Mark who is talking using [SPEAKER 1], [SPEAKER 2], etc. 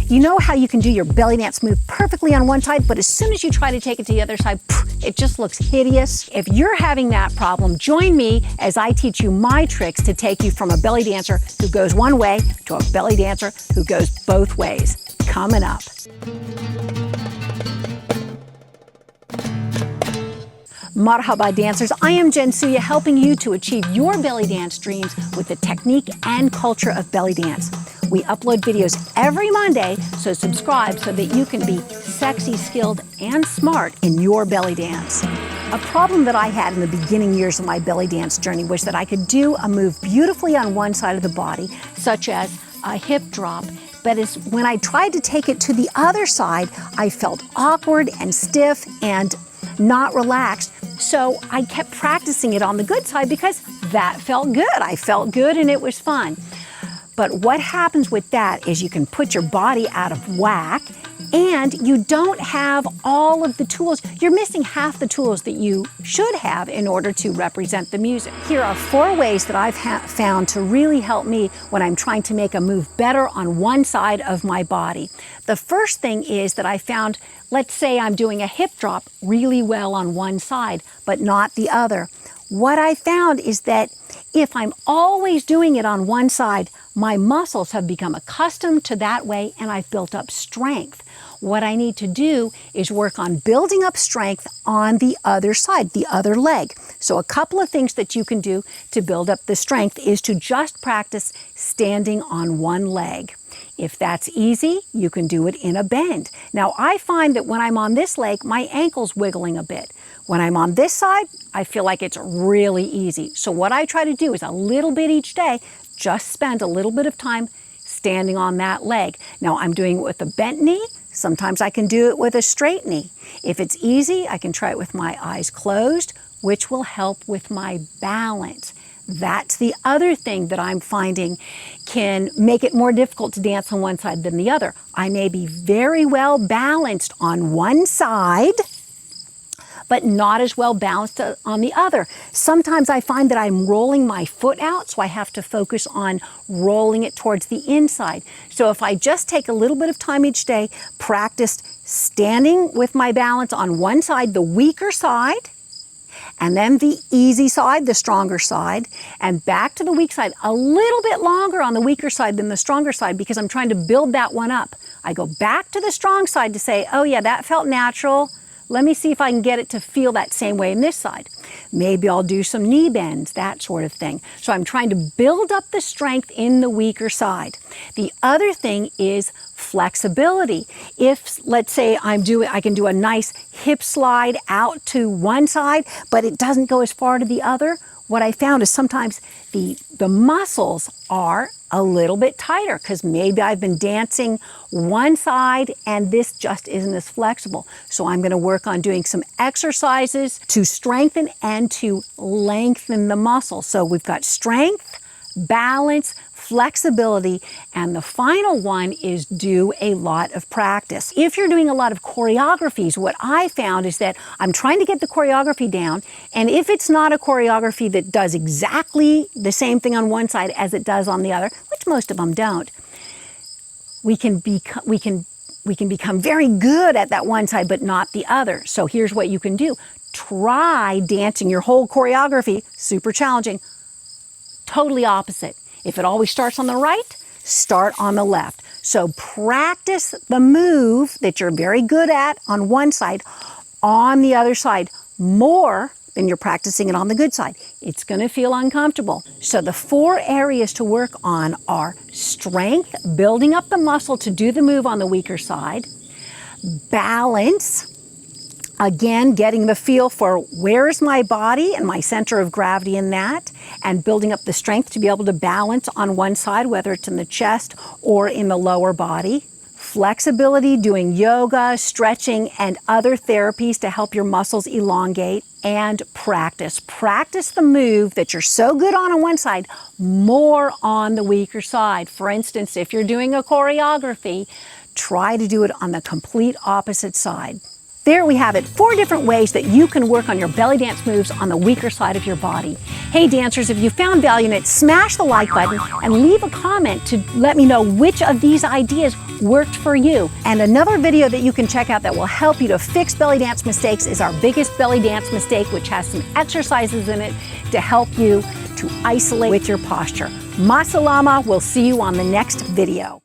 [SPEAKER 1] You know how you can do your belly dance move perfectly on one side, but as soon as you try to take it to the other side, it just looks hideous? If you're having that problem, join me as I teach you my tricks to take you from a belly dancer who goes one way to a belly dancer who goes both ways. Coming up. Marhaba dancers, I am Jensuya, helping you to achieve your belly dance dreams with the technique and culture of belly dance. We upload videos every Monday, so subscribe so that you can be sexy, skilled, and smart in your belly dance. A problem that I had in the beginning years of my belly dance journey was that I could do a move beautifully on one side of the body, such as a hip drop, but when I tried to take it to the other side, I felt awkward and stiff and not relaxed. So I kept practicing it on the good side because that felt good. I felt good and it was fun. But what happens with that is you can put your body out of whack and you don't have all of the tools. You're missing half the tools that you should have in order to represent the music. Here are 4 ways that I've found to really help me when I'm trying to make a move better on one side of my body. The first thing is that I found, let's say I'm doing a hip drop really well on one side, but not the other. What I found is that if I'm always doing it on one side, my muscles have become accustomed to that way and I've built up strength. What I need to do is work on building up strength on the other side, the other leg. So a couple of things that you can do to build up the strength is to just practice standing on one leg. If that's easy, you can do it in a bend. Now I find that when I'm on this leg, my ankle's wiggling a bit. When I'm on this side, I feel like it's really easy. So what I try to do is a little bit each day, just spend a little bit of time standing on that leg. Now I'm doing it with a bent knee. Sometimes I can do it with a straight knee. If it's easy, I can try it with my eyes closed, which will help with my balance. That's the other thing that I'm finding can make it more difficult to dance on one side than the other. I may be very well balanced on one side, but not as well balanced on the other. Sometimes I find that I'm rolling my foot out, so I have to focus on rolling it towards the inside. So if I just take a little bit of time each day, practice standing with my balance on one side, the weaker side, and then the easy side, the stronger side, and back to the weak side, a little bit longer on the weaker side than the stronger side because I'm trying to build that one up. I go back to the strong side to say, oh yeah, that felt natural. Let me see if I can get it to feel that same way in this side. Maybe I'll do some knee bends, that sort of thing. So I'm trying to build up the strength in the weaker side. The other thing is flexibility. If, let's say, I can do a nice hip slide out to one side, but it doesn't go as far to the other, what I found is sometimes the muscles are a little bit tighter because maybe I've been dancing one side and this just isn't as flexible. So I'm going to work on doing some exercises to strengthen and to lengthen the muscle. So we've got strength, balance, flexibility, and the final one is do a lot of practice. If you're doing a lot of choreographies, what I found is that I'm trying to get the choreography down, and if it's not a choreography that does exactly the same thing on one side as it does on the other, which most of them don't, we can become very good at that one side but not the other. So here's what you can do. Try dancing your whole choreography, super challenging, totally opposite. If it always starts on the right, start on the left. So practice the move that you're very good at on one side on the other side more than you're practicing it on the good side. It's going to feel uncomfortable. So the 4 areas to work on are strength, building up the muscle to do the move on the weaker side, balance, again, getting the feel for where's my body and my center of gravity in that, and building up the strength to be able to balance on one side, whether it's in the chest or in the lower body. Flexibility, doing yoga, stretching, and other therapies to help your muscles elongate. And practice. Practice the move that you're so good on one side, more on the weaker side. For instance, if you're doing a choreography, try to do it on the complete opposite side. There we have it, 4 different ways that you can work on your belly dance moves on the weaker side of your body. Hey dancers, if you found value in it, smash the like button and leave a comment to let me know which of these ideas worked for you. And another video that you can check out that will help you to fix belly dance mistakes is our biggest belly dance mistake, which has some exercises in it to help you to isolate with your posture. Masalama, we'll see you on the next video.